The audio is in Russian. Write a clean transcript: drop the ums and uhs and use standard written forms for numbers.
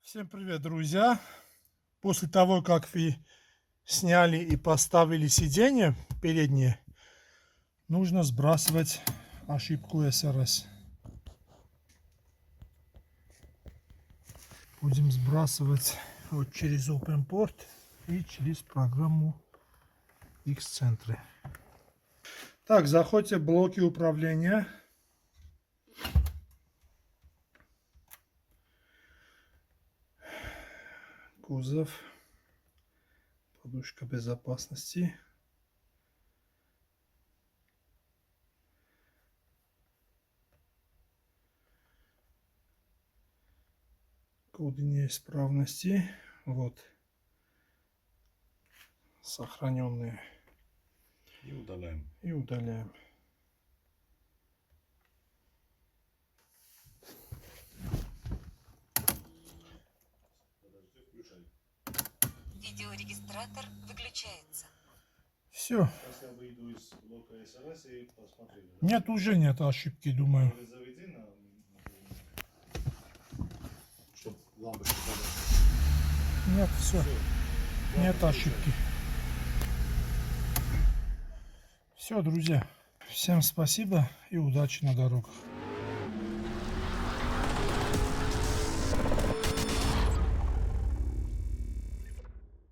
Всем привет, друзья! После того, как вы сняли и поставили сиденье переднее, нужно сбрасывать ошибку SRS. Будем сбрасывать вот через OpenPort и через программу X-Centre. Так, заходите в блоки управления. Кузов. Подушка безопасности. Коды неисправности. Вот. Сохраненные. И удаляем. И удаляем. Видеорегистратор выключается. Все. Сейчас я выйду из блока СРС и посмотрю. Нет, уже нет ошибки, думаю. Заведи на чтобы лампочку подать. Нет, все. Нет ошибки. Все, друзья. Всем спасибо и удачи на дорогах.